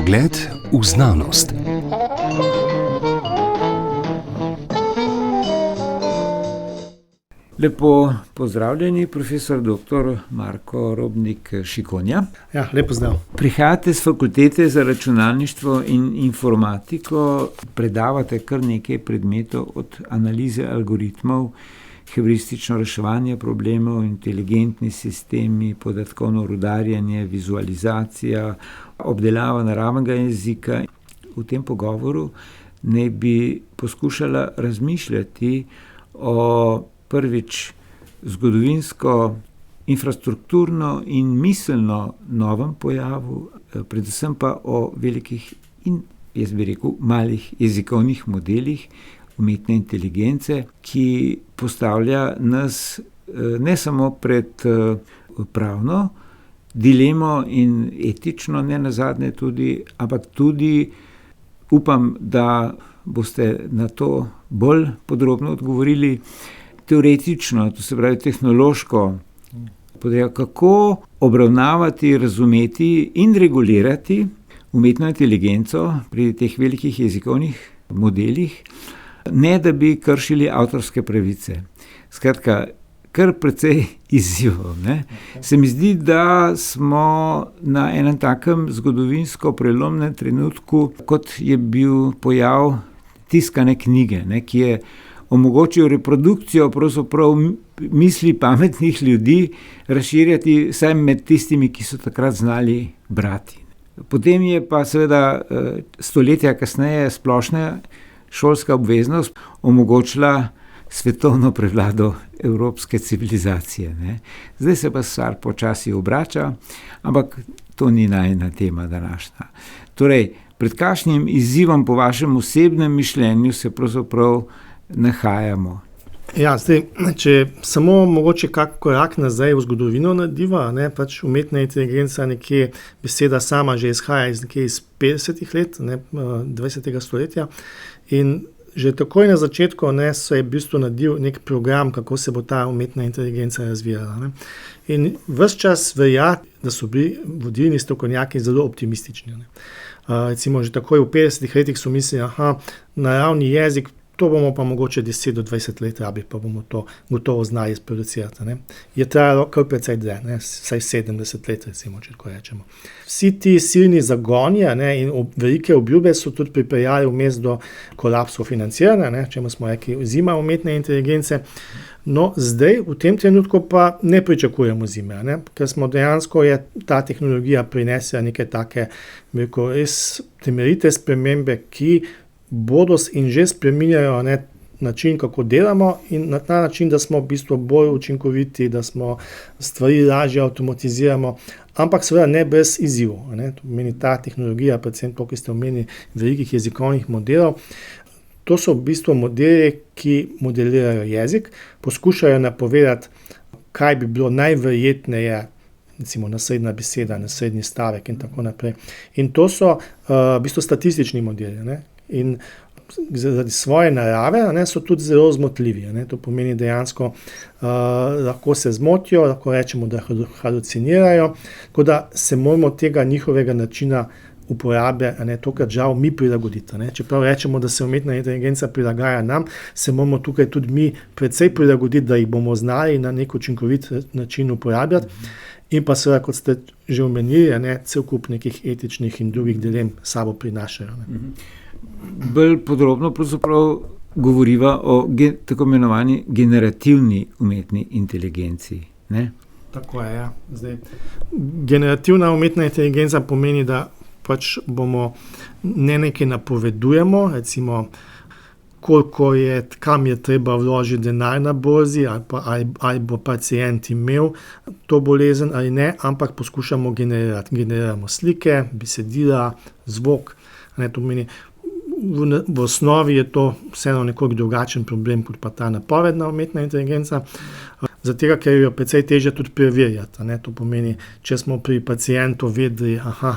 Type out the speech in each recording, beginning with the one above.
Pogled v znanost. Lepo pozdravljeni, profesor dr. Marko Robnik Šikonja. Ja, lepo zdrav. Prihajate z fakultete za računalništvo in informatiko, predavate kar nekaj predmetov od analize algoritmov, heuristično reševanje problemov, inteligentni sistemi, podatkovno rudarjenje, vizualizacija, obdelava naravnega jezika. V tem pogovoru naj bi poskušala razmišljati o prvič zgodovinsko, infrastrukturno in miselno novem pojavu, predvsem pa o velikih in, jaz bi rekel, malih jezikovnih modelih umetne inteligence, ki postavlja nas ne samo pred pravno dilemo in etično, ne nazadnje tudi, ampak tudi upam, da boste na to bolj podrobno odgovorili. Teoretično, to se pravi tehnološko, kako obravnavati, razumeti in regulirati umetno inteligenco pri teh velikih jezikovnih modelih, ne da bi kršili avtorske pravice. Skratka, kar precej izzivov. Se mi zdi, da smo na enem takem zgodovinsko prelomnem trenutku, kot je bil pojav tiskane knjige, ki je omogočil reprodukcijo pravzaprav misli pametnih ljudi, razširjati vsaj med tistimi, ki so takrat znali brati. Potem je pa seveda stoletja kasneje splošna šolska obveznost omogočila svetovno prevlado evropske civilizacije. Zdaj se pa stvar počasi obrača, ampak to ni najina tema današnja. Torej, pred kakšnim izzivom po vašem osebnem mišljenju se pravzaprav nahajamo? Ja, zdaj, če samo mogoče kak korak nazaj v zgodovino narediva, pač umetna inteligenca nekje, beseda sama že izhaja iz 50 let, 20. stoletja, in že takoj na začetku se je v bistvu naredil nek program, kako se bo ta umetna inteligenca razvijala. In ves čas velja, da so bili vodilni strokovnjaki zelo optimistični. Recimo že takoj v 50 letih so mislili, naravni jezik, to bomo pa mogoče 10 do 20 let rabili, pa bomo to gotovo znali sproducirati. Je trajalo kar precej dlje, vsaj 70 let, recimo, če tako rečemo. Vsi ti silni zagoni in velike obljube so tudi pripeljali vmes do kolapsov financiranja, čemu smo rekli zima umetne inteligence. No, zdaj, v tem trenutku pa ne pričakujemo zime, ker smo dejansko je ta tehnologija prinesla neke take, res temeljite spremembe, ki bodo in že spreminjajo način, kako delamo, in na ta način, da smo v bistvu bolj učinkoviti, da smo stvari lažje avtomatiziramo, ampak seveda ne brez izzivov. To pomeni ta tehnologija, predvsem to, ki ste omenili, velikih jezikovnih modelov. To so v bistvu modeli, ki modelirajo jezik, poskušajo napovedati, kaj bi bilo najverjetneje, recimo naslednja beseda, naslednji stavek in tako naprej. In to so v bistvu statistični modeli. In zaradi svoje narave so tudi zelo zmotljivi. To pomeni dejansko, lahko se zmotijo, lahko rečemo, da halucinirajo, tako da se moramo tega njihovega načina uporabe, tokrat žal mi prilagoditi. Čeprav rečemo, da se umetna inteligenca prilagaja nam, se moramo tukaj tudi mi precej prilagoditi, da jih bomo znali na nek učinkovit način uporabljati. In pa seveda, kot ste že omenili, cel kup nekih etičnih in drugih dilem sabo prinašajo. Bolj podrobno pravzaprav govoriva o tako imenovani generativni umetni inteligenci. Tako je, ja. Zdaj, generativna umetna inteligenca pomeni, da pač bomo nekaj napovedujemo, recimo kam je treba vložiti denar na borzi, ali bo pacient imel to bolezen ali ne, ampak poskušamo generirati. Generiramo slike, besedila, zvok. To pomeni, v osnovi je to vseeno nekoliko drugačen problem, kot pa ta napovedna umetna inteligenca. Zato, ker jo precej težje tudi preverjati. To pomeni, če smo pri pacientu vedeli,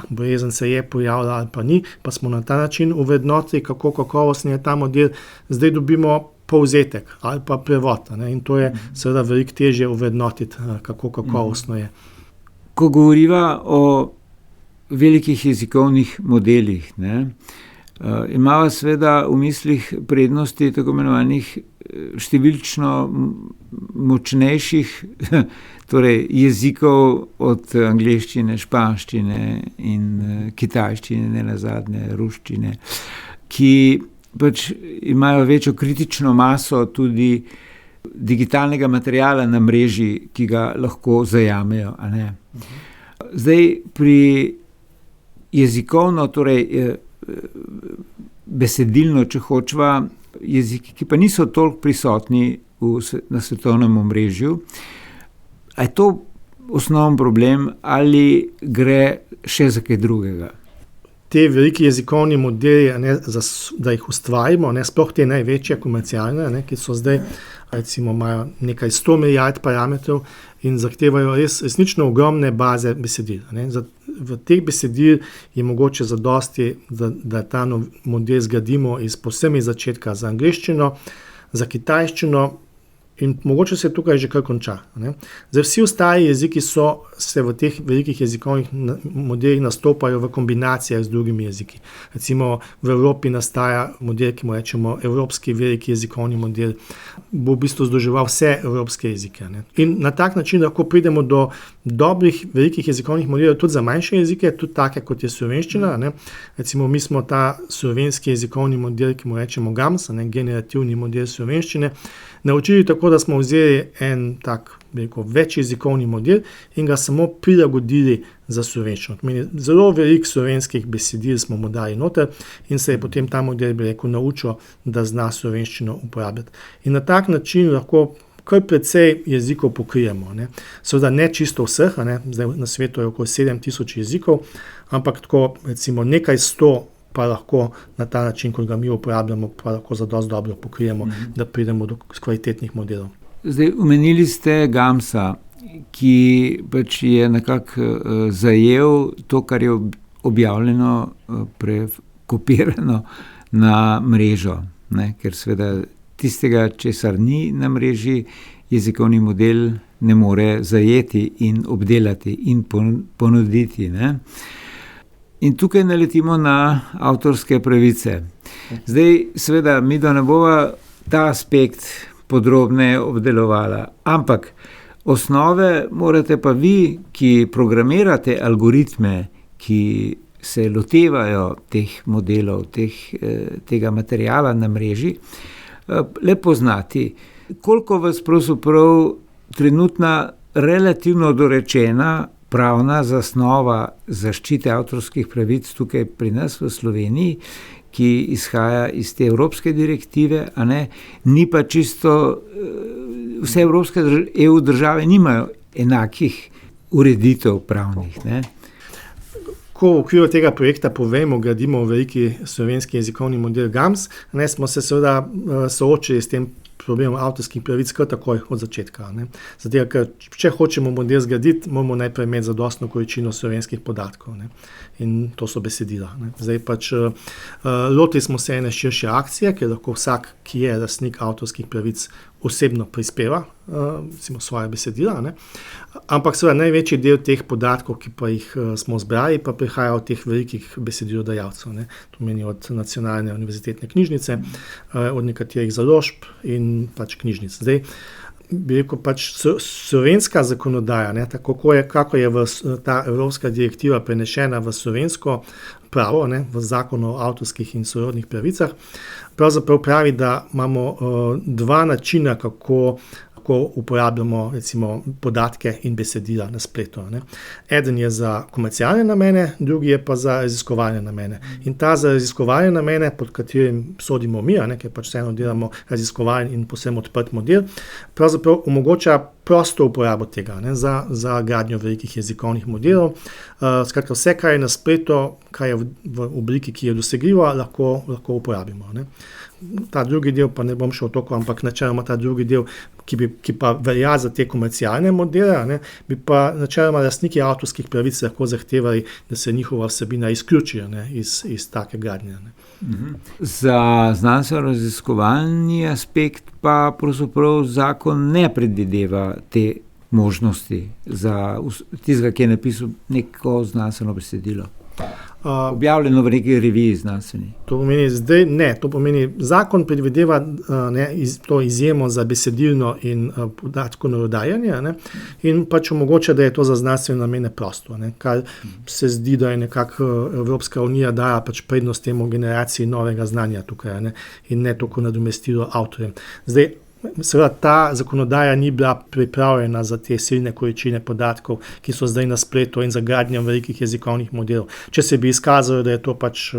bolezen se je pojavila ali pa ni, pa smo na ta način uvrednotili, kako kakovostni je ta model, zdaj dobimo povzetek ali pa prevod. In to je seveda veliko težje uvrednotiti, kako kakovostno je. Ko govoriva o velikih jezikovnih modelih, ne, imamo seveda v mislih prednosti tako imenovanih številčno močnejših torej jezikov od angleščine, španščine in kitajščine, nenazadnje ruščine, ki pač imajo večjo kritično maso tudi digitalnega materiala na mreži, ki ga lahko zajamejo, a ne. Zdaj pri jezikovno, torej besedilno, če hočeva, jeziki, ki pa niso toliko prisotni na svetovnem omrežju. A je to osnoven problem ali gre še za kaj drugega? Te veliki jezikovni modeli, da jih ustvarimo, sploh te največje komercialne, ki so zdaj, recimo imajo nekaj 100 milijard parametrov in zahtevajo resnično ogromne baze besedil. V teh besedil je mogoče zadosti, da ta model zgradimo povsem iz začetka za angleščino, za kitajščino in mogoče se tukaj že kar konča. Zdaj, vsi ostali jeziki se v teh velikih jezikovnih modelih nastopajo v kombinacijah z drugimi jeziki. Recimo v Evropi nastaja model, ki mu rečemo evropski veliki jezikovni model, bo v bistvu združeval vse evropske jezike. In na tak način lahko pridemo do dobrih velikih jezikovnih modelov tudi za manjše jezike, tudi take kot je slovenščina. Recimo mi smo ta slovenski jezikovni model, ki mu rečemo GAMS, generativni model slovenščine, naučili tako, da smo vzeli en tak večjezikovni model in ga samo prilagodili za slovenščino. Zelo veliko slovenskih besedil smo mu dali noter in se je potem ta model naučil, da zna slovenščino uporabljati. In na tak način lahko kar precej jezikov pokrijemo. Seveda ne čisto vseh, zdaj na svetu je okoli 7000 jezikov, ampak tako recimo nekaj 100 pa lahko na ta način, kot ga mi uporabljamo, pa lahko zadosti dobro pokrijemo, da pridemo do kvalitetnih modelov. Zdaj, omenili ste GAMS-a, ki pač je nekako zajel to, kar je objavljeno, prekopirano na mrežo, ker seveda tistega, česar ni na mreži, jezikovni model ne more zajeti in obdelati in ponuditi, In tukaj naletimo na avtorske pravice. Zdaj, seveda, mi ne bova ta aspekt podrobneje obdelovala, ampak osnove morate pa vi, ki programirate algoritme, ki se lotevajo teh modelov, tega materijala na mreži, le poznati, koliko vas pravzaprav trenutna relativno dorečena pravna zasnova zaščite avtorskih pravic tukaj pri nas v Sloveniji, ki izhaja iz te evropske direktive, ni pa čisto, vse evropske EU države nimajo enakih ureditev pravnih, Ko v okviru tega projekta povemo, gradimo veliki slovenski jezikovni model GAMS, smo se seveda soočili s tem problemom avtorskih pravic kar takoj od začetka. Zato, ker če hočemo model zgraditi, moramo najprej imeti zadostno količino slovenskih podatkov. In to so besedila. Zdaj pač lotili smo se ene širše akcije, ker lahko vsak, ki je lastnik avtorskih pravic, osebno prispeva svoje besedila. Ampak seveda največji del teh podatkov, ki pa jih smo zbrali, pa prihaja od teh velikih besedilodajalcev. To meni od Nacionalne univerzitetne knjižnice, od nekaterih založb in pač knjižnic. Zdaj, bi rekel, pač slovenska zakonodaja, kako je ta evropska direktiva prenešena v slovensko pravo, v zakon o avtorskih in sorodnih pravicah, pravzaprav pravi, da imamo dva načina, kako uporabljamo recimo podatke in besedila na spletu. Eden je za komercialne namene, drugi je pa za raziskovalne namene. In ta za raziskovalne namene, pod katerim sodimo mi, ker pač vseeno delamo raziskovalni in povsem odprt model, pravzaprav omogoča prosto uporabo tega, za gradnjo velikih jezikovnih modelov. Skratka, vse, kar je na spletu, kar je v obliki, ki je dosegljiva, lahko uporabimo. Ta drugi del, pa ne bom šel toliko, ampak načeloma ta drugi del, ki pa velja za te komercialne modele, bi pa načeloma lastniki avtorskih pravic lahko zahtevali, da se njihova vsebina izključi iz take gradnje. Za znanstveno-raziskovalni aspekt pa pravzaprav zakon ne predvideva te možnosti za tistega, ki je napisal neko znanstveno besedilo. Objavljeno v neki reviji znanstveni. To pomeni zdaj ne, to pomeni zakon predvideva to izjemo za besedilno in podatkovno oddajanje, ne, in pač omogoča, da je to za znanstvene namene prosto, ne, kar se zdi, da je nekako Evropska unija daja pač prednost temu generaciji novega znanja tukaj, ne, in ne toliko nadomestilo avtorjem. Zdaj, seveda ta zakonodaja ni bila pripravljena za te silne količine podatkov, ki so zdaj na spletu in za gradnjo velikih jezikovnih modelov. Če se bi izkazalo, da je to pač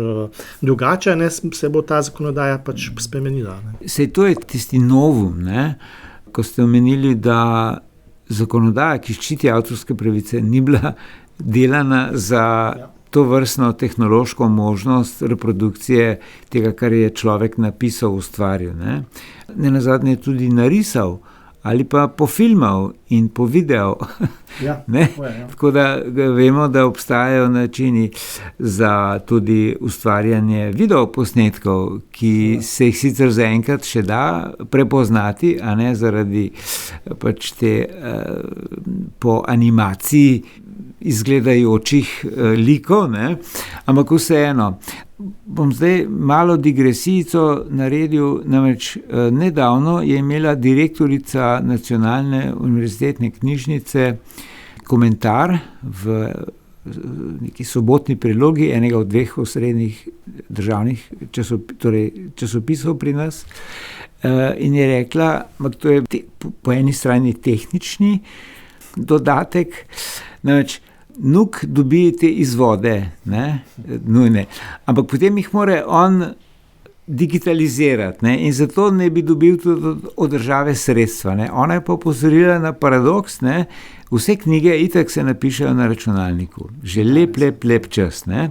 drugače, ne, se bo ta zakonodaja pač spremenila. Ne. Sej to je tisti novum, ne? Ko ste omenili, da zakonodaja, ki ščiti avtorske pravice, ni bila delana za to vrstno tehnološko možnost reprodukcije tega, kar je človek napisal, ustvaril. Nenazadnje tudi narisal ali pa pofilmal in povidel. Ja, tako da vemo, da obstajajo načini za tudi ustvarjanje videoposnetkov, ki se jih sicer zaenkrat še da prepoznati, a ne zaradi pač te po animaciji izgledajočih likov, ne? Ampak vseeno. Bom zdaj malo digresijico naredil, namreč nedavno je imela direktorica Nacionalne univerzitetne knjižnice komentar v neki sobotni prilogi enega od 2 osrednjih državnih časopisov pri nas, in je rekla, to je po eni strani tehnični dodatek, namreč NUK dobi te izvode, ne, nujne, ampak potem jih mora on digitalizirati, ne, in zato ne bi dobil tudi od države sredstva. Ne. Ona je pa opozorila na paradoks, ne, vse knjige itak se napišejo na računalniku, že lep čas. Ne.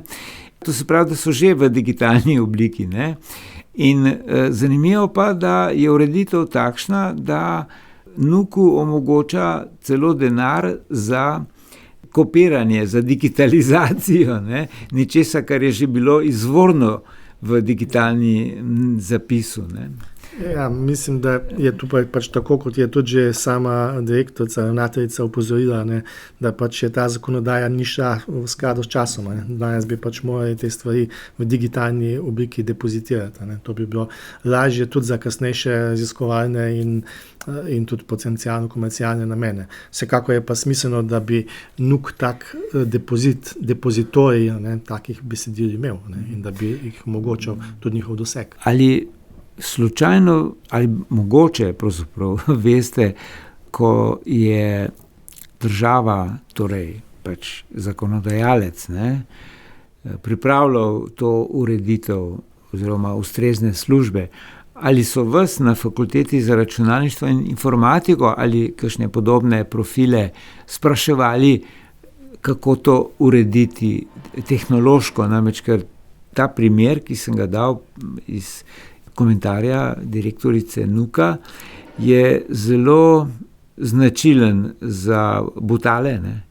To se pravi, da so že v digitalni obliki. Ne. In zanimivo pa, da je ureditev takšna, da NUK-u omogoča celo denar za kopiranje, za digitalizacijo, ne, ničesa, kar je že bilo izvorno v digitalni zapisu. Ne. Ja, mislim, da je tu pač tako, kot je tudi že sama direktorica, ravnateljica opozorila, ne, da pač je ta zakonodaja ni šla v skladu s časom. Ne. Danes bi pač morali te stvari v digitalni obliki depozitirati. Ne. To bi bilo lažje tudi za kasnejše raziskovalne in tudi potencialno komercialne namene. Vsekakor je pa smiselno, da bi NUK tak depozitorij, ne, takih besedil imel, ne, in da bi jih omogočal tudi njihov doseg. Ali slučajno ali mogoče pravzaprav veste, ko je država, torej pač zakonodajalec, ne, pripravljal to ureditev oziroma ustrezne službe, ali so vas na fakulteti za računalništvo in informatiko ali kakšne podobne profile spraševali, kako to urediti tehnološko, namreč ker ta primer, ki sem ga dal iz komentarja direktorice NUK-a, je zelo značilen za Butale, ne?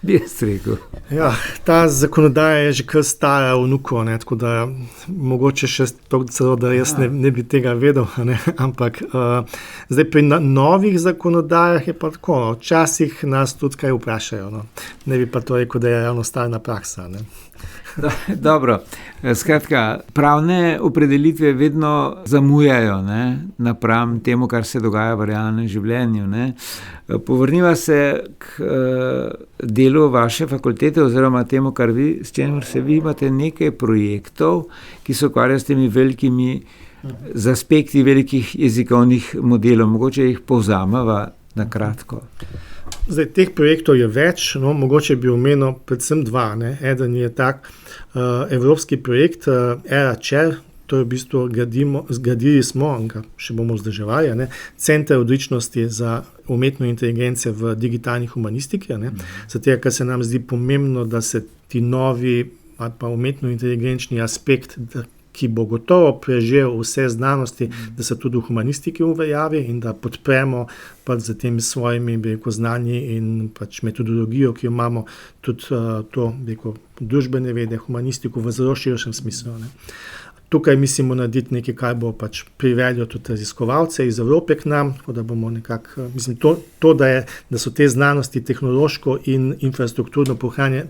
Bi jaz rekel. Ja, ta zakonodaja je že kar stara v NUK-u, ne, tako da mogoče še celo, da jaz ne bi tega vedel, ne, ampak zdaj pri novih zakonodajah je pa tako, no, včasih nas tudi kaj vprašajo, no. Ne bi pa to rekel, da je ravno stalna praksa, ne. Dobro, skratka, pravne opredelitve vedno zamujajo, ne, napram temu, kar se dogaja v realnem življenju, ne. Povrniva se k delu vaše fakultete oziroma temu, s čemer se vi imate nekaj projektov, ki se ukvarjajo s temi velikimi z aspekti velikih jezikovnih modelov. Mogoče jih povzameva na kratko. Zdaj, teh projektov je več, no, mogoče bi omenil predvsem 2. Ne. Eden je tak evropski projekt ERA-CHER, to je v bistvu zgradili smo, še bomo vzdrževali, ne, Center odličnosti za umetno inteligenco v digitalni humanistiki, ne, zato ker se nam zdi pomembno, da se ti novi ali pa umetno-inteligenčni aspekt, ki bo gotovo prežel vse znanosti, da se tudi v humanistiki uveljavi in da podpremo pač z temi svojimi, bi rekel, znanji in pač metodologijo, ki jo imamo, tudi to, bi rekel, družbene vede, humanistiko v zelo širšem smislu, ne. Tukaj mislimo narediti nekaj, kar bo pač privedlo tudi raziskovalce iz Evrope k nam, tako da bomo nekako, mislim, da so te znanosti tehnološko in infrastrukturno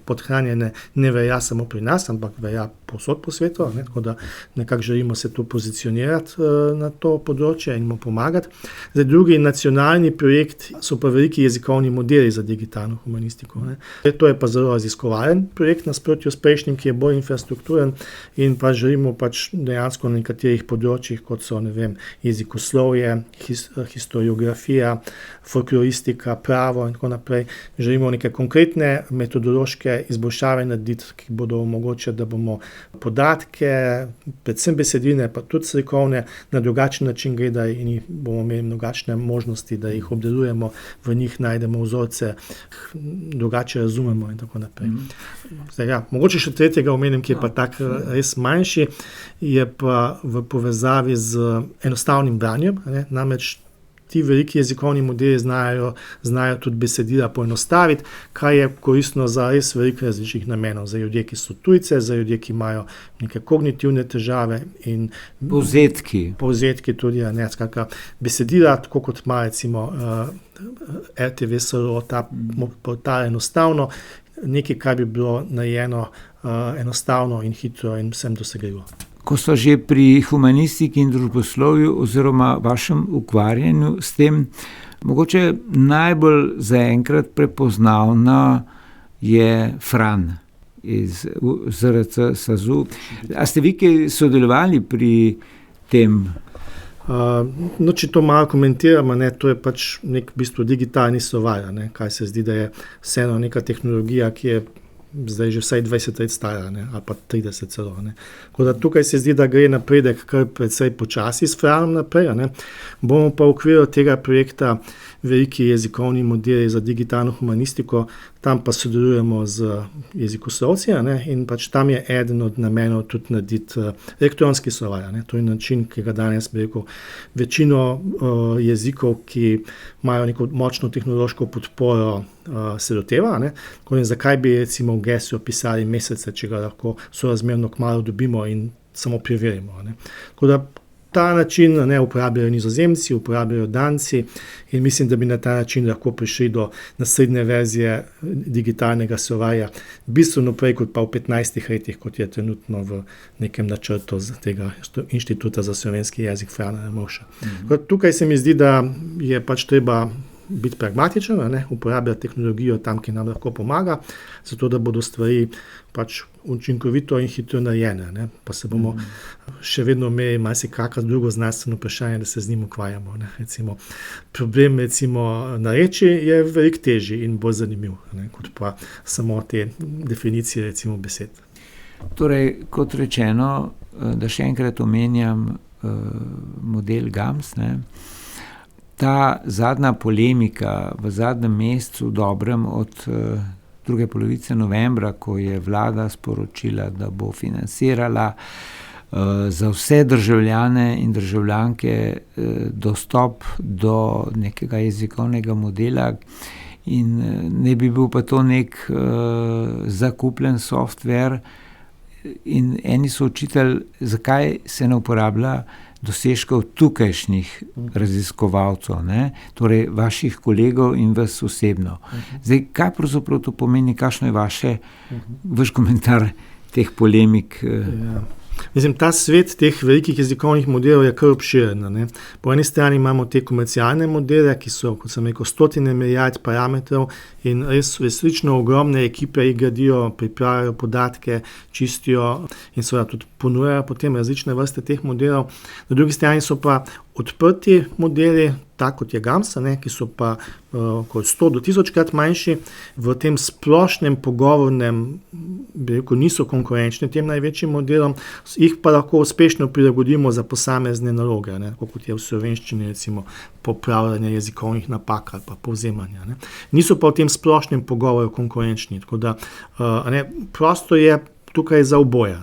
podhranjene, ne velja samo pri nas, ampak velja povsod po svetu, ne, tako da nekako želimo se tu pozicionirati na to področje in mu pomagati. Zdaj, drugi nacionalni projekt so pa veliki jezikovni modeli za digitalno humanistiko. Ne. To je pa zelo raziskovalen projekt, nasprotju s prejšnjim, ki je bolj infrastrukturen in pa želimo pač dejansko na nekaterih področjih, kot so, ne vem, jezikoslovje, historiografija, folkloristika, pravo in tako naprej. Želimo neke konkretne metodološke izboljšave narediti, ki bodo omogočili, da bomo podatke, predvsem besedine, pa tudi slikovne, na drugačen način gledali in bomo imeli drugačne možnosti, da jih obdelujemo, v njih najdemo vzorce, drugače razumemo in tako naprej. Zdaj, ja, mogoče še tretjega omenim, ki je pa tak res manjši, je pa v povezavi z enostavnim branjem, ne, namreč ti veliki jezikovni modeli znajo tudi besedila poenostaviti, kar je koristno za res veliko različnih namenov, za ljudje, ki so tujce, za ljudje, ki imajo neke kognitivne težave in povzetki tudi, ne, skratka, besedila, tako kot ima recimo RTV SLO, ta portal enostavno, nekaj, kar bi bilo narejeno enostavno in hitro in vsem dosegljivo. Ko so že pri humanistiki in družboslovju oziroma vašem ukvarjanju s tem, mogoče najbolj zaenkrat prepoznavna je Fran iz ZRC SAZU. A ste vi kaj sodelovali pri tem? No, če to malo komentiramo, ne, to je pač nek v bistvu digitalni slovar, ne, kaj se zdi, da je vseeno neka tehnologija, ki je zdaj že vsaj 20 let stara, ne, ali pa 30 celo. Ne. Tako da tukaj se zdi, da gre napredek kar precej počasi s Franom naprej. Ne. Bomo pa v okviru tega projekta veliki jezikovni modeli za digitalno humanistiko, tam pa sodelujemo z jezikoslovci, ne, in pač tam je eden od namenov tudi narediti elektronski slovar. To je način, ki ga danes bi rekel, večino jezikov, ki imajo neko močno tehnološko podporo, se loteva. Zakaj bi recimo v Gessu pisali mesece, če ga lahko sorazmerno kmalu dobimo in samo preverimo. Ne. Tako da ta način uporabljajo Nizozemci, uporabljajo Danci in mislim, da bi na ta način lahko prišli do naslednje verzije digitalnega slovarja bistveno prej kot pa v 15 letih, kot je trenutno v nekem načrtu tega Inštituta za slovenski jezik Frana Ramovša. Tukaj se mi zdi, da je pač treba biti pragmatičen, uporabljati tehnologijo tam, ki nam lahko pomaga, zato da bodo stvari pač učinkovito in hitro narejene. Pa se bomo še vedno imeli marsikakšno drugo znanstveno vprašanje, da se z njim ukvarjamo. Recimo, problem narečij je veliko težji in bolj zanimiv, kot pa samo te definicije recimo besed. Torej, kot rečeno, da še enkrat omenjam model GAMS, ta zadnja polemika v zadnjem mesecu, dobrem od druge polovice novembra, ko je vlada sporočila, da bo financirala za vse državljane in državljanke dostop do nekega jezikovnega modela in ne bi bil pa to nek zakupljen software in eni so očitali, zakaj se ne uporablja dosežkov tukajšnjih raziskovalcev, torej vaših kolegov in vas osebno. Zdaj, kaj pravzaprav to pomeni, kakšno je vaš komentar teh polemik? Ja. Mislim, ta svet teh velikih jezikovnih modelov je kar obširen. Po eni strani imamo te komercialne modele, ki so, kot sem rekel, stotine milijard parametrov in res resnično ogromne ekipe jih gradijo, pripravljajo podatke, čistijo in seveda tudi ponujajo potem različne vrste teh modelov. Na drugi strani so pa odprti modeli, tako kot je GAMS, ki so pa kot 100 do 1000-krat manjši, v tem splošnem pogovornem, bi rekel, niso konkurenčni tem največjim modelom, jih pa lahko uspešno prilagodimo za posamezne naloge, kot je v slovenščini recimo popravljanje jezikovnih napak ali pa povzemanja. Niso pa v tem splošnem pogovoru konkurenčni, tako da prosto je tukaj za oboje.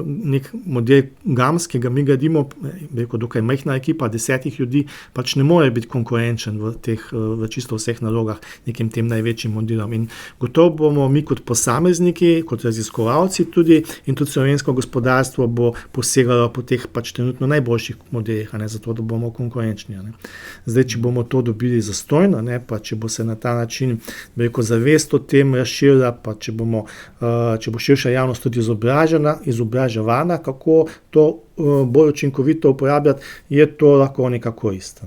Nek model GAMS, ki ga mi gradimo, rekel, dokaj majhna ekipa, 10 ljudi, pač ne more biti konkurenčen v čisto vseh nalogah nekim tem največjim modelom. In gotovo bomo mi kot posamezniki, kot raziskovalci tudi in tudi slovensko gospodarstvo bo posegalo po teh pač trenutno najboljših modelih, zato da bomo konkurenčni. Zdaj, če bomo to dobili zastojno, pa če bo se na ta način zavest o tem razširila, pa če bo širša javnost tudi izobraževana, kako to bolj učinkovito uporabljati, je to lahko neka korist.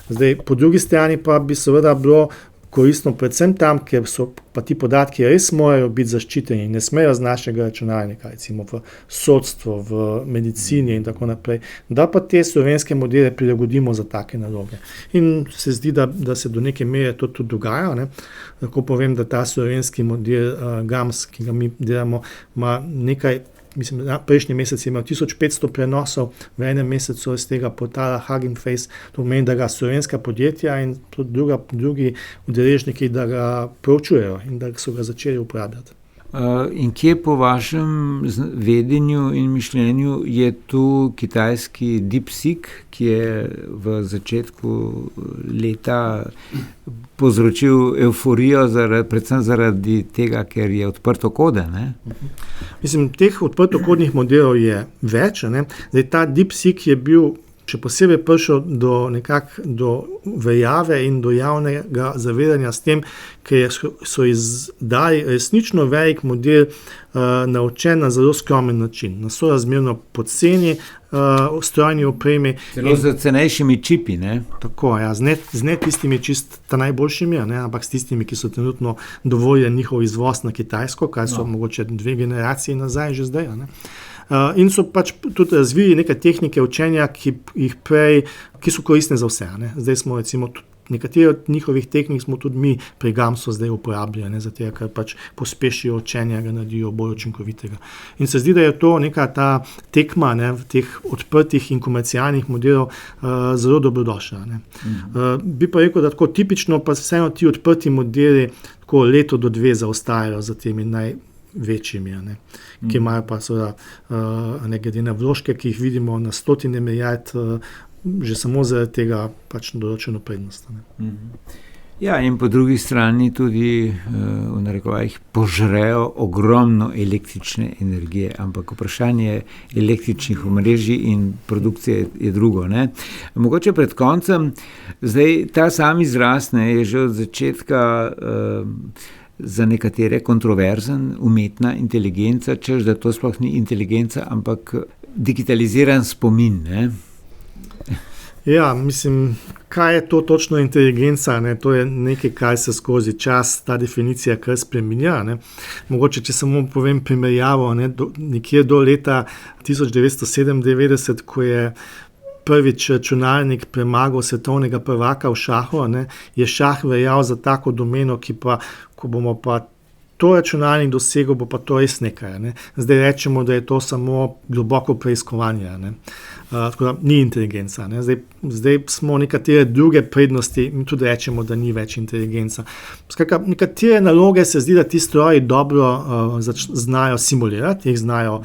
Zdaj, po drugi strani pa bi seveda bilo koristno predvsem tam, ker so pa ti podatki res morajo biti zaščiteni, ne smejo z našega računalnika, recimo v sodstvu, v medicini in tako naprej, da pa te slovenske modele prilagodimo za take naloge. In se zdi, da se do neke mere to tudi dogaja. Lahko povem, da ta slovenski model GAMS, ki ga mi delamo, ima nekaj, mislim, prejšnji mesec je imel 1500 prenosov v enem mesecu iz tega portala Hugging Face. To pomeni, da ga slovenska podjetja in tudi drugi udeležniki, da ga proučujejo in da so ga začeli uporabljati. In kje po vašem vedenju in mišljenju je tu kitajski DeepSeek, ki je v začetku leta povzročil evforijo, predvsem zaradi tega, ker je odprtokode, ne? Mislim, teh odprtokodnih modelov je več. Zdaj, ta DeepSeek je bil še posebej prišel do vejave in do javnega zavedanja s tem, ker so izdali resnično velik model, naučen na zelo skromen način, na sorazmerno poceni strojni opremi. Celo z cenejšimi čipi, ne? Tako, ja, z ne tistimi čist najboljšimi, ampak s tistimi, ki so trenutno dovoljeni njihov izvoz na Kitajsko, kaj so mogoče 2 generacije nazaj že zdaj, in so pač tudi razvili neke tehnike učenja, ki so koristne za vse. Zdaj smo recimo nekatere od njihovih tehnik smo tudi mi pri GAMS-u zdaj uporabljali, zato ker pač pospešijo učenje, ga naredijo bolj učinkovitega. In se zdi, da je to neka ta tekma teh odprtih in komercialnih modelov zelo dobrodošla. Bi pa rekel, da tako tipično pa vseeno ti odprti modeli tako leto do 2 zaostajajo za temi večjimi, ki imajo pa seveda glede na vložke, ki jih vidimo na 100 milijard, že samo zaradi tega pač določeno prednost. Ja, in po drugi strani tudi v narekovajih požrejo ogromno električne energije, ampak vprašanje električnih omrežij in produkcije je drugo, ne? Mogoče pred koncem, zdaj ta sam izraz je že od začetka za nekatere kontroverzen, umetna inteligenca, češ da to sploh ni inteligenca, ampak digitaliziran spomin, ne? Ja, mislim, kaj je to točno inteligenca? To je nekaj, kaj se skozi čas, ta definicija kar spreminja. Mogoče, če samo povem primerjavo, nekje do leta 1997, ko je prvič računalnik premagal svetovnega prvaka v šahu, je šah veljal za tako domeno, ki pa, ko bomo pa to računalnik dosegel, bo pa to res nekaj. Zdaj rečemo, da je to samo globoko preiskovanje. Tako da ni inteligenca. Zdaj smo nekatere druge prednosti in tudi rečemo, da ni več inteligenca. Skratka, nekatere naloge se zdi, da ti stroji dobro znajo simulirati, jih znajo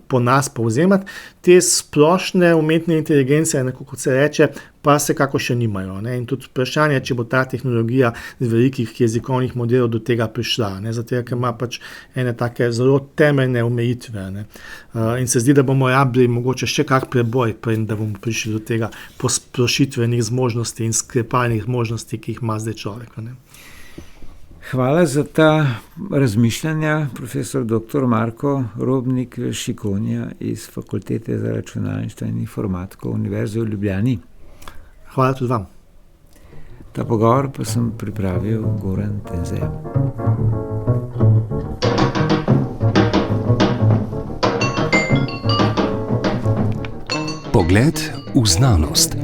po nas povzemati. Te splošne umetne inteligence, kot se reče, pa se kako še nimajo. In tudi vprašanje, če bo ta tehnologija z velikih jezikovnih modelov do tega prišla. Zato, ker ima pač ene take zelo temeljne omejitve. In se zdi, da bomo rabili mogoče še kak preboj, da bomo prišli do tega posplošitvenih zmožnosti in sklepalnih možnosti, ki jih ima zdaj človek. Hvala za ta razmišljanja, profesor dr. Marko Robnik Šikonja iz Fakultete za računalništvo in informatiko Univerze v Ljubljani. Hvala tudi vam. Ta pogovor pa sem pripravil Goran Tenze. Pogled v znanost.